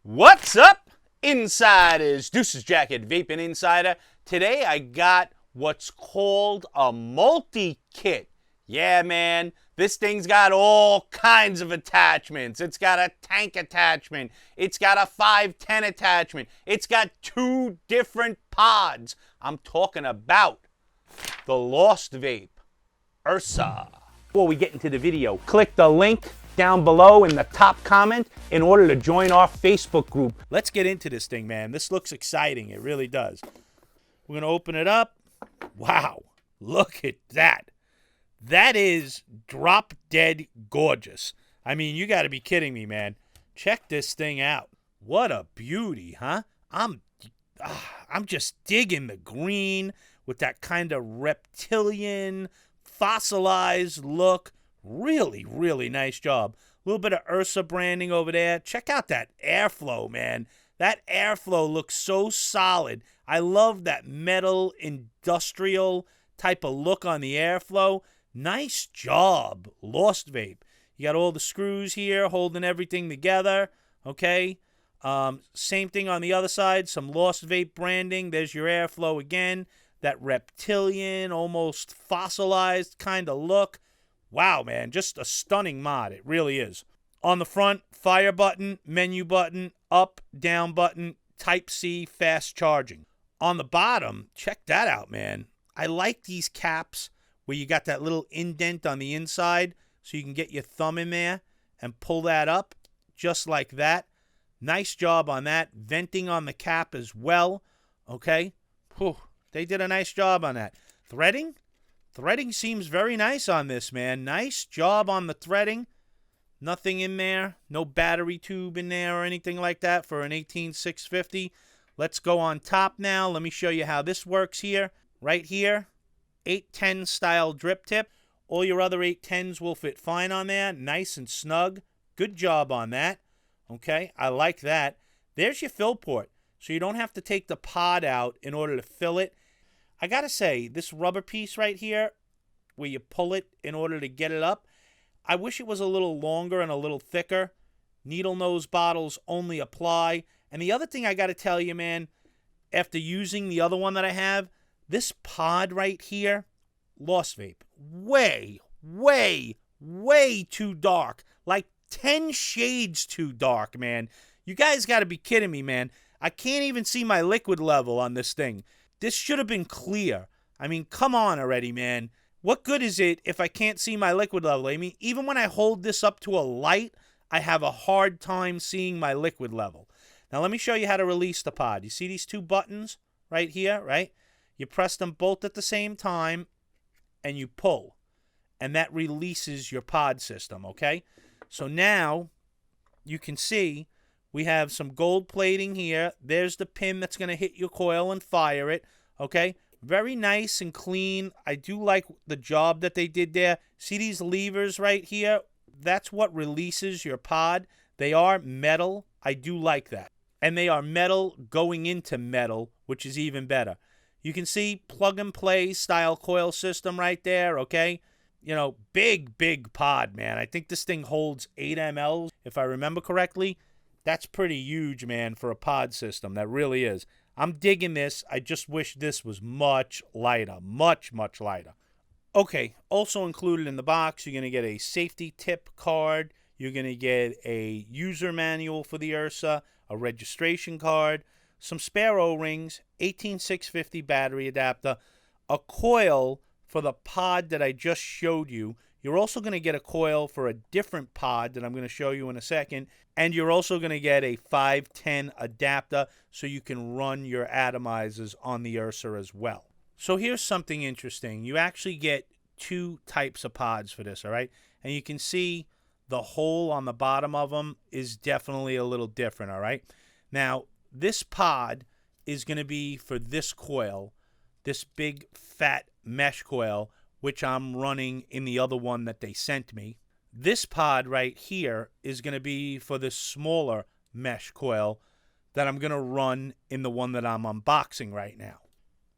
What's up, insiders? Deuces Jacket, Vaping Insider. Today I got what's called a multi-kit. Yeah, man, this thing's got all kinds of attachments. It's got a tank attachment. It's got a 510 attachment. It's got 2 different pods. I'm talking about the Lost Vape URsa. Before we get into the video, click the link down below in the top comment in order to join our Facebook group. Let's get into this thing, man. This looks exciting. It really does. We're going to open it up. Wow. Look at that. That is drop dead gorgeous. I mean, you got to be kidding me, man. Check this thing out. What a beauty, huh? I'm just digging the green with that kind of reptilian, fossilized look. Really, really nice job. A little bit of URSA branding over there. Check out that airflow, man. That airflow looks so solid. I love that metal industrial type of look on the airflow. Nice job, Lost Vape. You got all the screws here holding everything together, okay? Same thing on the other side, some Lost Vape branding. There's your airflow again. That reptilian, almost fossilized kind of look. Wow, man, just a stunning mod. It really is. On the front, fire button, menu button, up, down button, Type-C, fast charging. On the bottom, check that out, man. I like these caps where you got that little indent on the inside so you can get your thumb in there and pull that up just like that. Nice job on that. Venting on the cap as well, okay? Whew, they did a nice job on that. Threading? Threading seems very nice on this, man. Nice job on the threading. Nothing in there. No battery tube in there or anything like that for an 18650. Let's go on top now. Let me show you how this works here. Right here, 810 style drip tip. All your other 810s will fit fine on there. Nice and snug. Good job on that. Okay, I like that. There's your fill port. So you don't have to take the pod out in order to fill it. I gotta say, this rubber piece right here, where you pull it in order to get it up, I wish it was a little longer and a little thicker. Needle nose bottles only apply. And the other thing I gotta tell you, man, after using the other one that I have, this pod right here, Lost Vape, way, way, way too dark. Like 10 shades too dark, man. You guys gotta be kidding me, man. I can't even see my liquid level on this thing. This should have been clear. I mean, come on already, man. What good is it if I can't see my liquid level? I mean, even when I hold this up to a light, I have a hard time seeing my liquid level. Now, let me show you how to release the pod. You see these 2 buttons right here, right? You press them both at the same time, and you pull. And that releases your pod system, okay? So now, you can see we have some gold plating here. There's the pin that's going to hit your coil and fire it. Okay? Very nice and clean. I do like the job that they did there. See these levers right here? That's what releases your pod. They are metal. I do like that. And they are metal going into metal, which is even better. You can see plug and play style coil system right there, okay? You know, big, big pod, man. I think this thing holds 8 mLs, if I remember correctly. That's pretty huge, man, for a pod system. That really is. I'm digging this. I just wish this was much lighter. Much, much lighter. Okay, also included in the box, you're going to get a safety tip card. You're going to get a user manual for the URSA, a registration card, some spare O-rings, 18650 battery adapter, a coil for the pod that I just showed you. You're also going to get a coil for a different pod that I'm going to show you in a second. And you're also going to get a 510 adapter so you can run your atomizers on the URSA as well. So here's something interesting. You actually get 2 types of pods for this, all right? And you can see the hole on the bottom of them is definitely a little different, all right? Now, this pod is going to be for this coil, this big fat mesh coil, which I'm running in the other one that they sent me. This pod right here is going to be for this smaller mesh coil that I'm going to run in the one that I'm unboxing right now.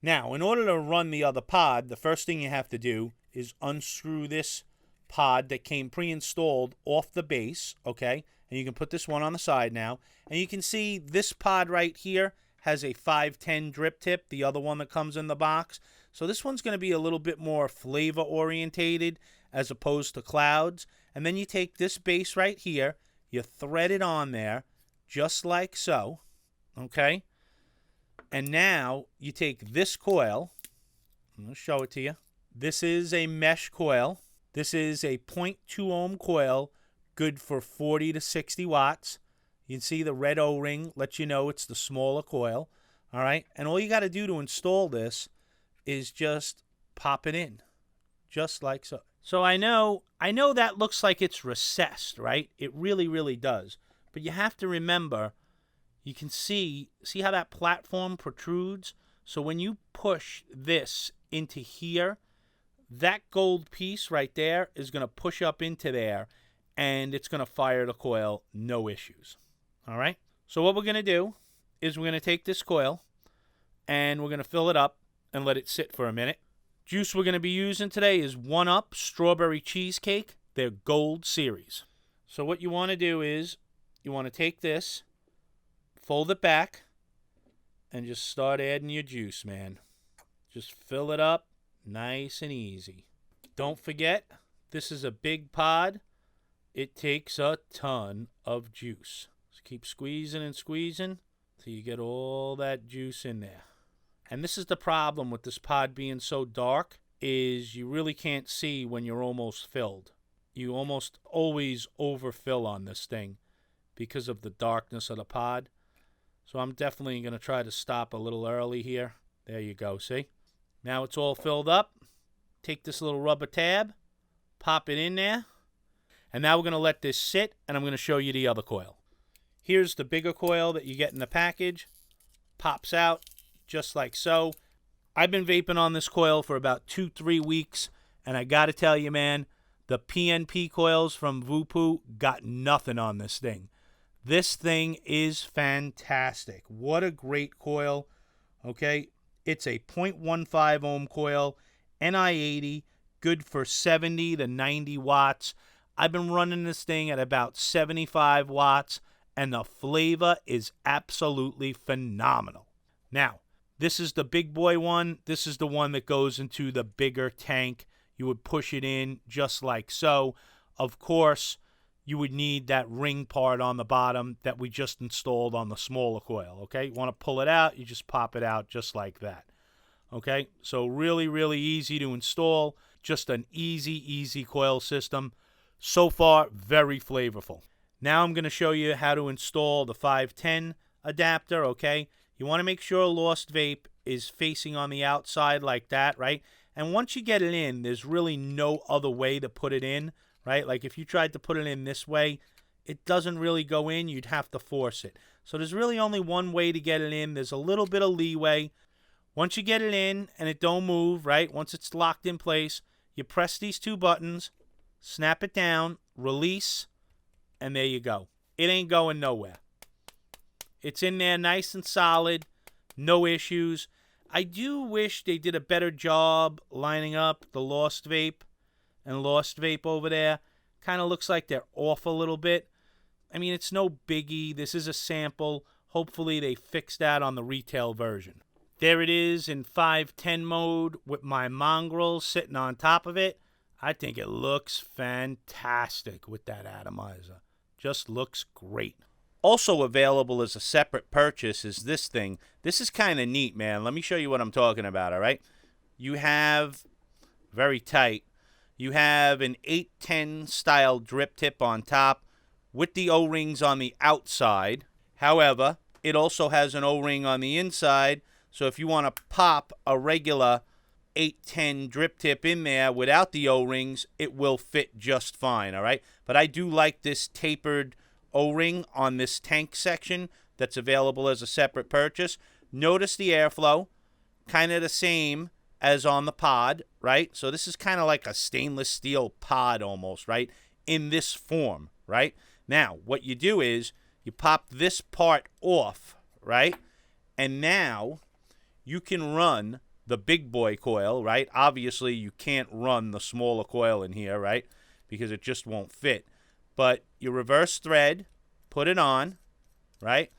Now, in order to run the other pod, the first thing you have to do is unscrew this pod that came pre-installed off the base, okay? And you can put this one on the side now. And you can see this pod right here has a 510 drip tip, the other one that comes in the box. So this one's going to be a little bit more flavor orientated as opposed to clouds. And then you take this base right here, you thread it on there just like so, okay? And now you take this coil, I'm going to show it to you. This is a mesh coil. This is a 0.2 ohm coil, good for 40 to 60 watts. You can see the red O-ring lets you know it's the smaller coil. All right, and all you got to do to install this is just pop it in, just like so. So I know that looks like it's recessed, right? It really, really does. But you have to remember, you can see how that platform protrudes? So when you push this into here, that gold piece right there is going to push up into there, and it's going to fire the coil, no issues. All right? So what we're going to do is we're going to take this coil, and we're going to fill it up and let it sit for a minute. Juice we're going to be using today is 1UP Strawberry Cheesecake. They're Gold Series. So what you want to do is you want to take this, fold it back, and just start adding your juice, man. Just fill it up nice and easy. Don't forget, this is a big pod. It takes a ton of juice. Just keep squeezing and squeezing till you get all that juice in there. And this is the problem with this pod being so dark, is you really can't see when you're almost filled. You almost always overfill on this thing because of the darkness of the pod. So I'm definitely going to try to stop a little early here. There you go, see? Now it's all filled up. Take this little rubber tab, pop it in there, and now we're going to let this sit, and I'm going to show you the other coil. Here's the bigger coil that you get in the package. Pops out just like so. I've been vaping on this coil for about 2-3 weeks, and I got to tell you, man, the PNP coils from Vupu got nothing on this thing. This thing is fantastic. What a great coil. Okay, it's a 0.15 ohm coil, NI80, good for 70 to 90 watts. I've been running this thing at about 75 watts, and the flavor is absolutely phenomenal. Now, this is the big boy one. This is the one that goes into the bigger tank. You would push it in just like so. Of course, you would need that ring part on the bottom that we just installed on the smaller coil, okay? You want to pull it out, you just pop it out just like that, okay? So really, really easy to install. Just an easy coil system. So far, very flavorful. Now I'm going to show you how to install the 510 adapter, okay? You want to make sure Lost Vape is facing on the outside like that, right? And once you get it in, there's really no other way to put it in, right? Like if you tried to put it in this way, it doesn't really go in. You'd have to force it. So there's really only one way to get it in. There's a little bit of leeway. Once you get it in and it don't move, right? Once it's locked in place, you press these two buttons, snap it down, release, and there you go. It ain't going nowhere. It's in there nice and solid, no issues. I do wish they did a better job lining up the Lost Vape and Lost Vape over there. Kind of looks like they're off a little bit. I mean, it's no biggie. This is a sample. Hopefully they fix that on the retail version. There it is in 510 mode with my mongrel sitting on top of it. I think it looks fantastic with that atomizer. Just looks great. Also available as a separate purchase is this thing. This is kind of neat, man. Let me show you what I'm talking about, all right? You have, very tight, you have an 810 style drip tip on top with the O-rings on the outside. However, it also has an O-ring on the inside, so if you want to pop a regular 810 drip tip in there without the O-rings, it will fit just fine, all right? But I do like this tapered O-ring on this tank section that's available as a separate purchase. Notice the airflow, kind of the same as on the pod, right? So this is kind of like a stainless steel pod almost, right? In this form, right? Now, what you do is you pop this part off, right? And now you can run the big boy coil, right? Obviously, you can't run the smaller coil in here, right? Because it just won't fit. But you reverse thread, put it on, right?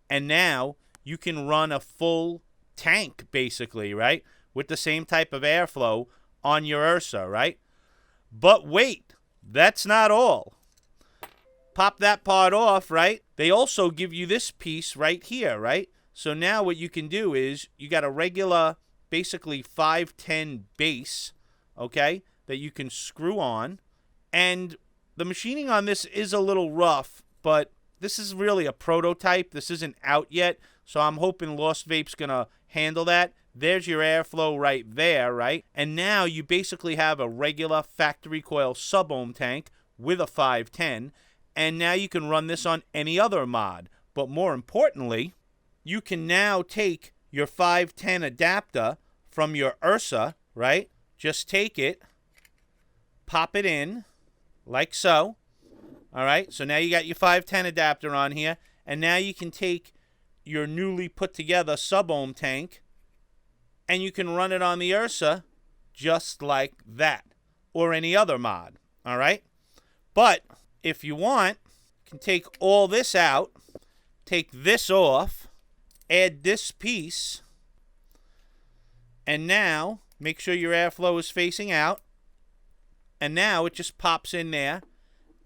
And now you can run a full tank, basically, right? With the same type of airflow on your URsa, right? But wait, that's not all. Pop that part off, right? They also give you this piece right here, right? So now what you can do is you got a regular, basically 510 base, okay, that you can screw on. And the machining on this is a little rough, but this is really a prototype. This isn't out yet, so I'm hoping Lost Vape's going to handle that. There's your airflow right there, right? And now you basically have a regular factory coil sub-ohm tank with a 510, and now you can run this on any other mod. But more importantly, you can now take your 510 adapter from your URsa, right? Just take it, pop it in, like so. All right, so now you got your 510 adapter on here, and now you can take your newly put together sub-ohm tank, and you can run it on the URsa just like that, or any other mod, all right? But if you want, you can take all this out, take this off, add this piece, and now make sure your airflow is facing out, and now it just pops in there,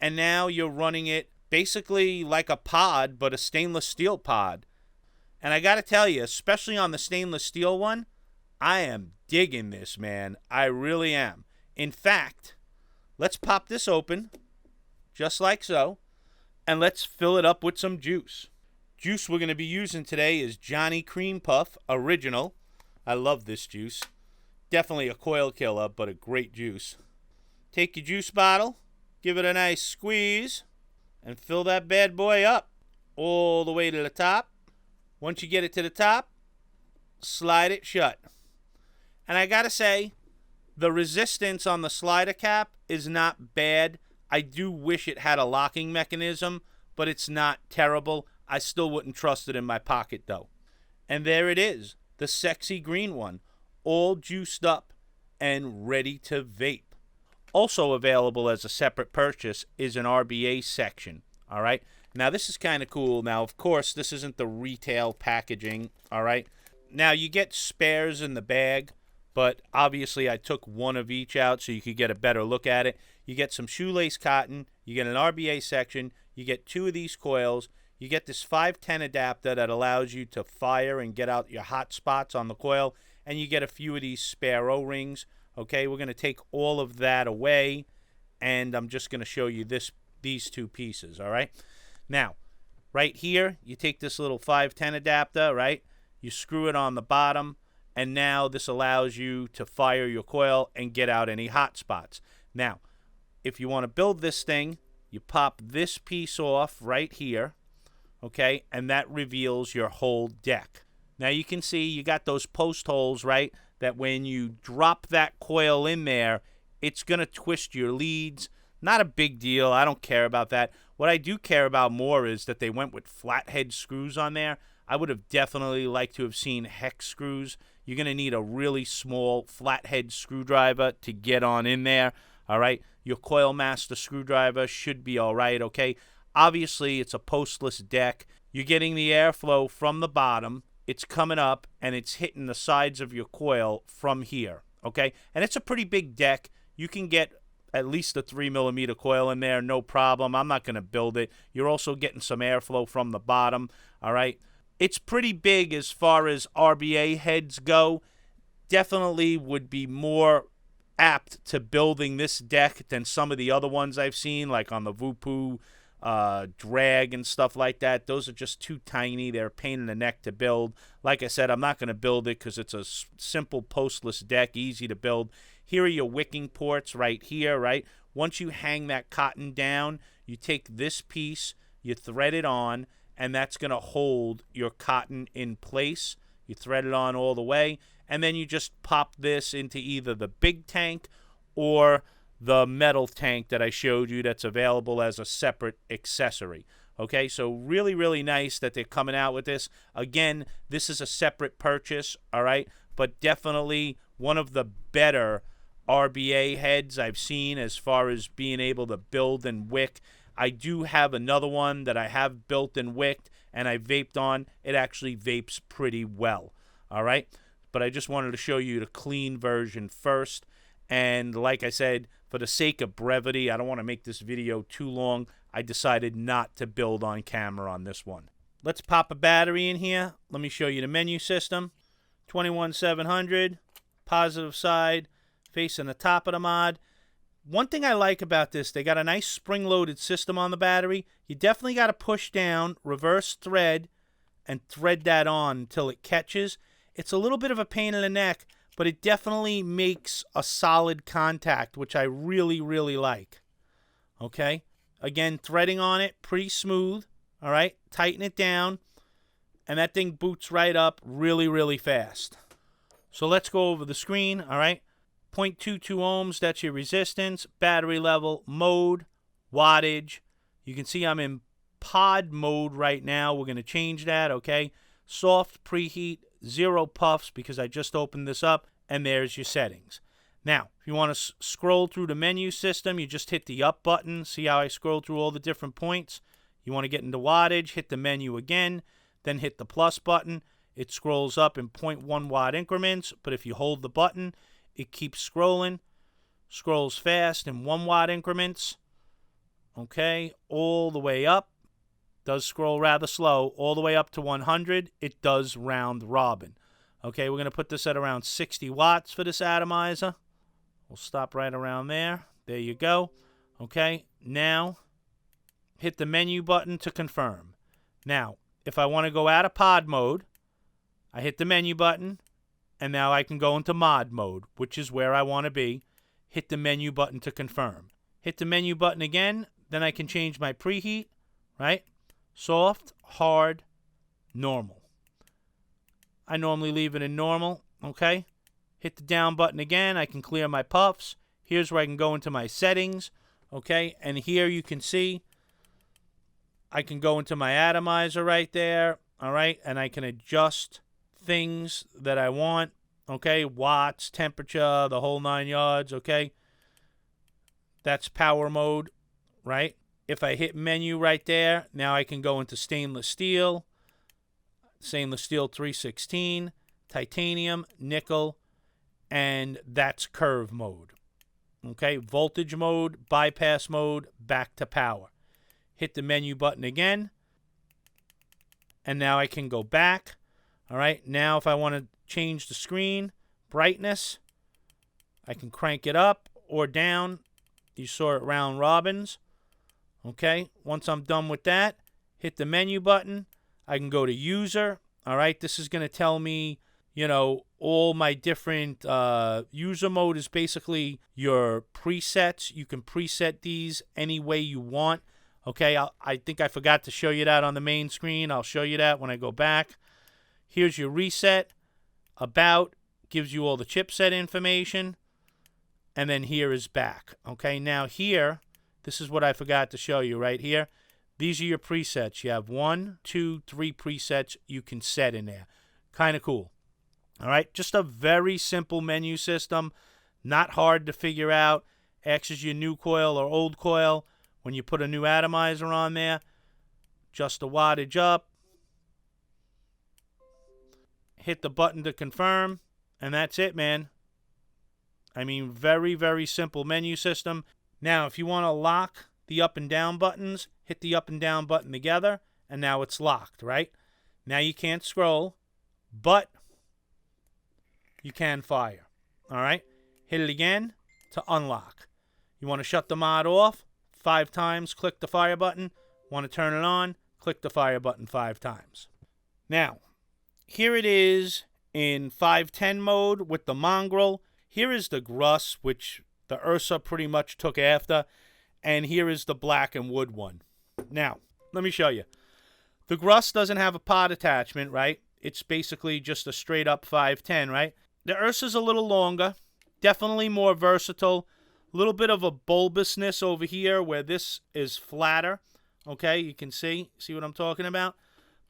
and now you're running it basically like a pod, but a stainless steel pod. And I got to tell you, especially on the stainless steel one, I am digging this, man. I really am. In fact, let's pop this open, just like so, and let's fill it up with some juice. Juice we're going to be using today is Johnny Cream Puff Original. I love this juice. Definitely a coil killer, but a great juice. Take your juice bottle, give it a nice squeeze, and fill that bad boy up all the way to the top. Once you get it to the top, slide it shut. And I gotta say, the resistance on the slider cap is not bad. I do wish it had a locking mechanism, but it's not terrible. I still wouldn't trust it in my pocket, though. And there it is, the sexy green one, all juiced up and ready to vape. Also available as a separate purchase is an RBA section, all right? Now, this is kind of cool. Now, of course, this isn't the retail packaging, all right? Now, you get spares in the bag, but obviously I took one of each out so you could get a better look at it. You get some shoelace cotton, you get an RBA section, you get 2 of these coils, you get this 510 adapter that allows you to fire and get out your hot spots on the coil, and you get a few of these spare O-rings. Okay, we're going to take all of that away, and I'm just going to show you these 2 pieces, all right? Now, right here, you take this little 510 adapter, right? You screw it on the bottom, and now this allows you to fire your coil and get out any hot spots. Now, if you want to build this thing, you pop this piece off right here, okay? And that reveals your whole deck. Now, you can see you got those post holes, right? That when you drop that coil in there, it's going to twist your leads. Not a big deal. I don't care about that. What I do care about more is that they went with flathead screws on there. I would have definitely liked to have seen hex screws. You're going to need a really small flathead screwdriver to get on in there. All right. Your Coil Master screwdriver should be all right. Okay. Obviously, it's a postless deck. You're getting the airflow from the bottom. It's coming up, and it's hitting the sides of your coil from here, okay? And it's a pretty big deck. You can get at least a 3mm coil in there, no problem. I'm not going to build it. You're also getting some airflow from the bottom, all right? It's pretty big as far as RBA heads go. Definitely would be more apt to building this deck than some of the other ones I've seen, like on the Vupu drag and stuff like that. Those are just too tiny. They're a pain in the neck to build. Like I said, I'm not going to build it because it's a simple postless deck, easy to build. Here are your wicking ports right here, right? Once you hang that cotton down, you take this piece, you thread it on, and that's going to hold your cotton in place. You thread it on all the way, and then you just pop this into either the big tank or the metal tank that I showed you that's available as a separate accessory. Okay, so really, really nice that they're coming out with this. Again, this is a separate purchase, all right, but definitely one of the better RBA heads I've seen as far as being able to build and wick. I do have another one that I have built and wicked, and I vaped on. It actually vapes pretty well, all right? But I just wanted to show you the clean version first. And like I said, for the sake of brevity, I don't want to make this video too long. I decided not to build on camera on this one. Let's pop a battery in here. Let me show you the menu system. 21700, positive side, facing the top of the mod. One thing I like about this, they got a nice spring-loaded system on the battery. You definitely got to push down, reverse thread, and thread that on until it catches. It's a little bit of a pain in the neck, but it definitely makes a solid contact, which I really, really like. Okay? Again, threading on it, pretty smooth. All right? Tighten it down, and that thing boots right up really, really fast. So let's go over the screen. All right? 0.22 ohms, that's your resistance, battery level, mode, wattage. You can see I'm in pod mode right now. We're going to change that, okay? Soft preheat, 0 puffs because I just opened this up, and there's your settings. Now, if you want to scroll through the menu system, you just hit the up button. See how I scroll through all the different points? You want to get into wattage, hit the menu again, then hit the plus button. It scrolls up in 0.1 watt increments, but if you hold the button, it keeps scrolling, scrolls fast in 1 watt increments, okay, all the way up. Does scroll rather slow, all the way up to 100. It does round robin. Okay, we're going to put this at around 60 watts for this atomizer. We'll stop right around there. There you go. Okay, now hit the menu button to confirm. Now, if I want to go out of pod mode, I hit the menu button, and now I can go into mod mode, which is where I want to be. Hit the menu button to confirm. Hit the menu button again, then I can change my preheat, right? Soft, hard, normal. I normally leave it in normal, okay? Hit the down button again, I can clear my puffs. Here's where I can go into my settings, okay? And here you can see I can go into my atomizer right there, all right? And I can adjust things that I want, okay? Watts, temperature, the whole 9 yards, okay? That's power mode, right? If I hit menu right there, now I can go into stainless steel 316, titanium, nickel, and that's curve mode, okay? Voltage mode, bypass mode, back to power. Hit the menu button again, and now I can go back. All right, now if I want to change the screen brightness, I can crank it up or down. You saw it round robins. Okay, once I'm done with that, hit the menu button. I can go to user. All right, this is going to tell me, you know, all my different user mode is basically your presets. You can preset these any way you want. Okay, I think I forgot to show you that on the main screen. I'll show you that when I go back. Here's your reset. About gives you all the chipset information. And then here is back. Okay, now here, this is what I forgot to show you right here. These are your presets. You have 1, 2, 3 presets you can set in there. Kind of cool. All right, just a very simple menu system. Not hard to figure out. X is your new coil or old coil. When you put a new atomizer on there, just the wattage up. Hit the button to confirm, and that's it, man. I mean, very, very simple menu system. Now, if you want to lock the up and down buttons, hit the up and down button together, and now it's locked, right? Now you can't scroll, but you can fire, all right? Hit it again to unlock. You want to shut the mod off? 5 times, click the fire button. Want to turn it on? Click the fire button 5 times. Now, here it is in 510 mode with the mongrel. Here is the Grus, which the URsa pretty much took after. And here is the black and wood one. Now, let me show you. The Grus doesn't have a pod attachment, right? It's basically just a straight up 510, right? The URsa's a little longer. Definitely more versatile. A little bit of a bulbousness over here where this is flatter. Okay, you can see what I'm talking about?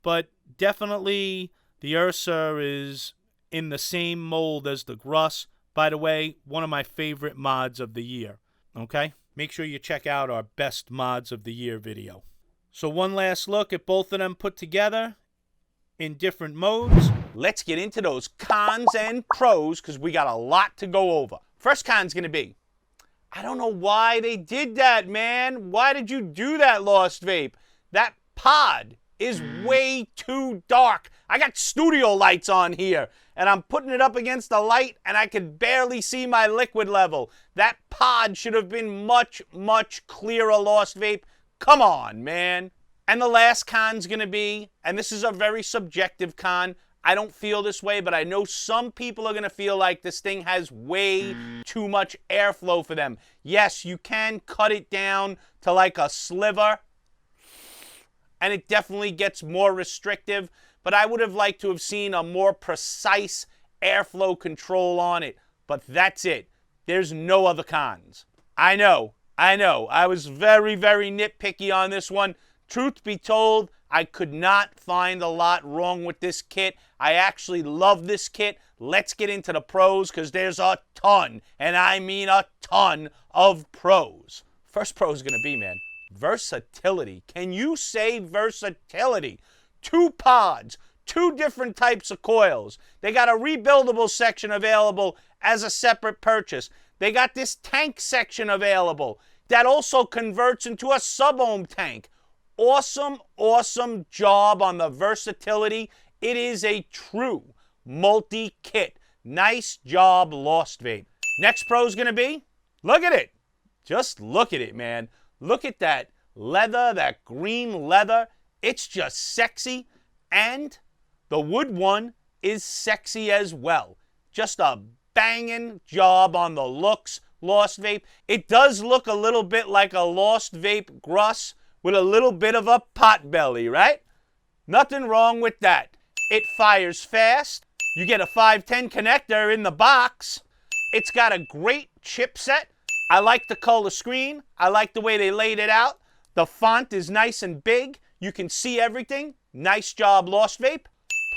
But definitely the URsa is in the same mold as the Grus. By the way, one of my favorite mods of the year. Okay? make sure you check out our best mods of the year video. So one last look at both of them put together in different modes. Let's get into those cons and pros because we got a lot to go over. First con's going to be, I don't know why they did that, man. Why did you do that, Lost Vape? That pod is way too dark. I got studio lights on here, and I'm putting it up against the light, and I can barely see my liquid level. That pod should have been much, much clearer, Lost Vape. Come on, man. And the last con's going to be, and this is a very subjective con, I don't feel this way, but I know some people are going to feel like this thing has way too much airflow for them. Yes, you can cut it down to like a sliver, and it definitely gets more restrictive, but I would have liked to have seen a more precise airflow control on it. But that's it. There's no other cons. I know. I was very, very nitpicky on this one. Truth be told, I could not find a lot wrong with this kit. I actually love this kit. Let's get into the pros because there's a ton, and I mean a ton of pros. First pro is going to be, man, versatility. Can you say versatility? 2 pods, 2 different types of coils. They got a rebuildable section available as a separate purchase. They got this tank section available that also converts into a sub-ohm tank. Awesome, awesome job on the versatility. It is a true multi-kit. Nice job, Lost Vape. Next pro is going to be, look at it. Just look at it, man. Look at that leather, that green leather. It's just sexy. And the wood one is sexy as well. Just a banging job on the looks, Lost Vape. It does look a little bit like a Lost Vape Gruss with a little bit of a pot belly, right? Nothing wrong with that. It fires fast. You get a 510 connector in the box. It's got a great chipset. I like the color screen. I like the way they laid it out. The font is nice and big. You can see everything. Nice job, Lost Vape.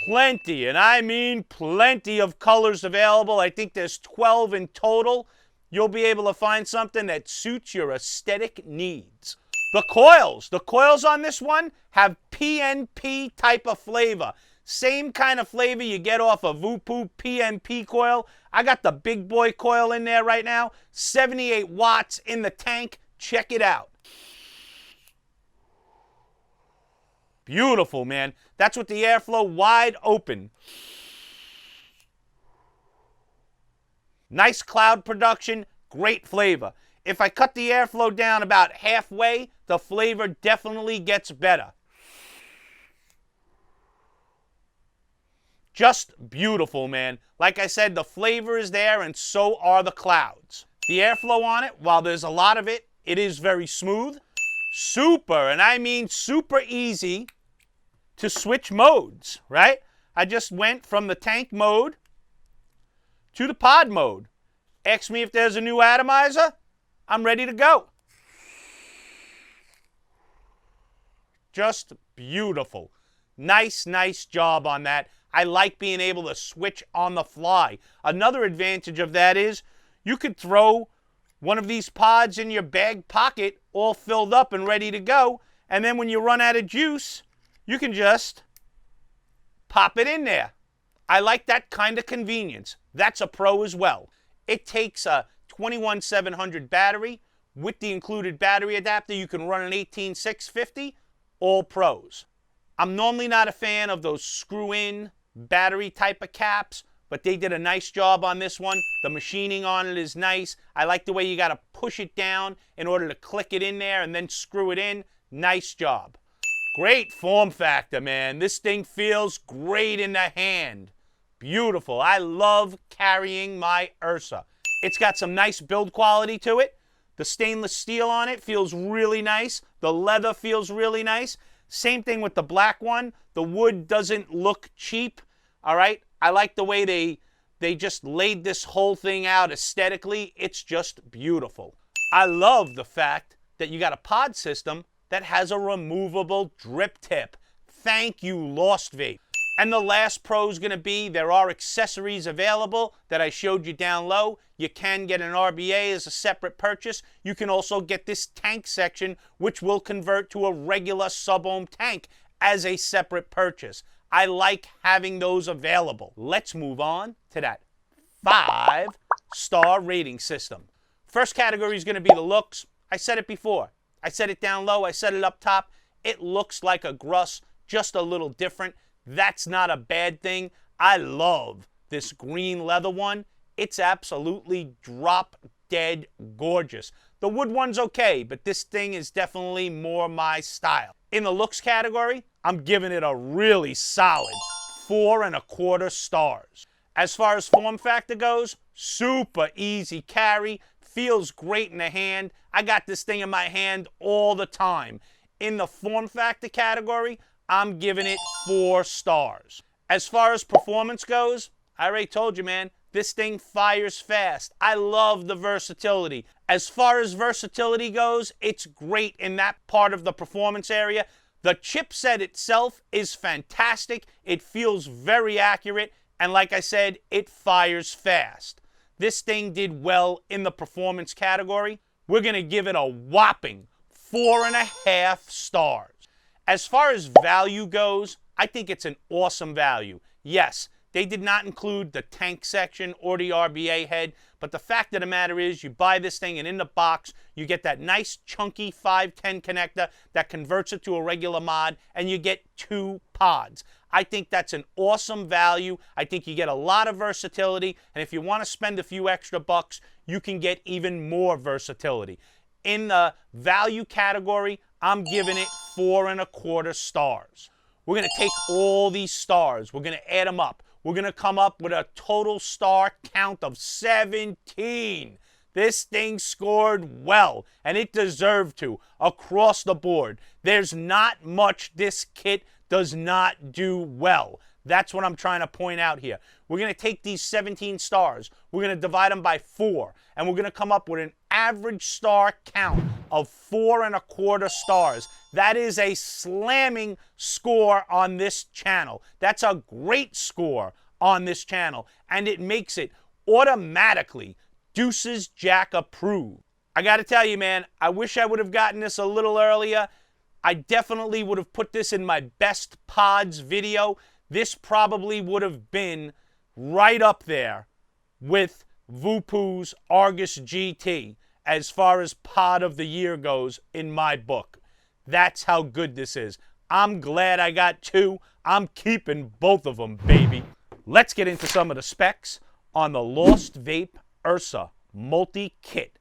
Plenty, and I mean plenty of colors available. I think there's 12 in total. You'll be able to find something that suits your aesthetic needs. The coils on this one have PNP type of flavor. Same kind of flavor you get off a Voopoo PNP coil. I got the big boy coil in there right now. 78 watts in the tank. Check it out. Beautiful, man. That's with the airflow wide open. Nice cloud production, great flavor. If I cut the airflow down about halfway, the flavor definitely gets better. Just beautiful, man. Like I said, the flavor is there and so are the clouds. The airflow on it, while there's a lot of it, it is very smooth. Super, and I mean super easy to switch modes, right? I just went from the tank mode to the pod mode. Ask me if there's a new atomizer. I'm ready to go. Just beautiful. Nice job on that. I like being able to switch on the fly. Another advantage of that is you could throw one of these pods in your bag pocket all filled up and ready to go, and then when you run out of juice, you can just pop it in there. I like that kind of convenience. That's a pro as well. It takes a 21700 battery. With the included battery adapter, you can run an 18650. All pros. I'm normally not a fan of those screw-in battery type of caps, but they did a nice job on this one. The machining on it is nice. I like the way you got to push it down in order to click it in there and then screw it in. Nice job. Great form factor, man. This thing feels great in the hand. Beautiful. I love carrying my URsa. It's got some nice build quality to it. The stainless steel on it feels really nice. The leather feels really nice. Same thing with the black one. The wood doesn't look cheap, all right? I like the way they just laid this whole thing out aesthetically. It's just beautiful. I love the fact that you got a pod system that has a removable drip tip. Thank you, Lost Vape. And the last pro is going to be there are accessories available that I showed you down low. You can get an RBA as a separate purchase. You can also get this tank section, which will convert to a regular sub-ohm tank as a separate purchase. I like having those available. Let's move on to that 5-star rating system. First category is going to be the looks. I said it before. I said it down low. I said it up top. It looks like a Gruss, just a little different. That's not a bad thing. I love this green leather one. It's absolutely drop dead gorgeous. The wood one's okay, but this thing is definitely more my style. In the looks category, I'm giving it a really solid 4.25 stars. As far as form factor goes, super easy carry, feels great in the hand. I got this thing in my hand all the time. In the form factor category, I'm giving it 4 stars. As far as performance goes, I already told you, man, this thing fires fast. I love the versatility. As far as versatility goes, it's great in that part of the performance area. The chipset itself is fantastic. It feels very accurate. And like I said, it fires fast. This thing did well in the performance category. We're going to give it a whopping 4.5 stars. As far as value goes, I think it's an awesome value. Yes, they did not include the tank section or the RBA head, but the fact of the matter is you buy this thing and in the box, you get that nice chunky 510 connector that converts it to a regular mod, and you get 2 pods. I think that's an awesome value. I think you get a lot of versatility, and if you want to spend a few extra bucks, you can get even more versatility. In the value category, I'm giving it 4.25 stars. We're going to take all these stars. We're going to add them up. We're going to come up with a total star count of 17. This thing scored well, and it deserved to, across the board. There's not much this kit does not do well. That's what I'm trying to point out here. We're going to take these 17 stars. We're going to divide them by 4, and we're going to come up with an average star count of 4.25 stars. That is a slamming score on this channel. That's a great score on this channel, and it makes it automatically Deuces Jack approved. I got to tell you, man, I wish I would have gotten this a little earlier. I definitely would have put this in my best pods video. This probably would have been right up there with Vupu's Argus GT as far as pod of the year goes in my book. That's how good this is. I'm glad I got 2. I'm keeping both of them, baby. Let's get into some of the specs on the Lost Vape URsa multi-kit.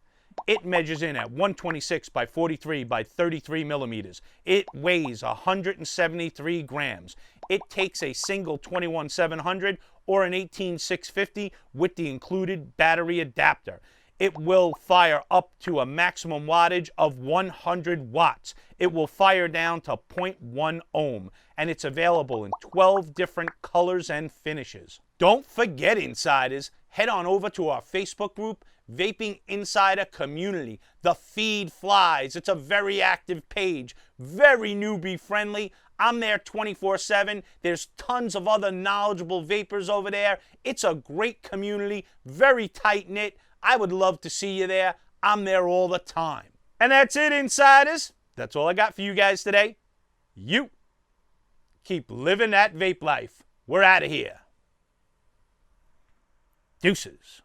It measures in at 126 by 43 by 33 millimeters. It weighs 173 grams. It takes a single 21700 or an 18650 with the included battery adapter. It will fire up to a maximum wattage of 100 watts. It will fire down to 0.1 ohm, and it's available in 12 different colors and finishes. Don't forget, insiders, head on over to our Facebook group, Vaping Insider Community. The feed flies. It's a very active page, very newbie friendly. I'm there 24/7. There's tons of other knowledgeable vapors over there. It's a great community, very tight-knit. I would love to see you there. I'm there all the time. And that's it, insiders. That's all I got for you guys today. You keep living that vape life. We're out of here. Deuces.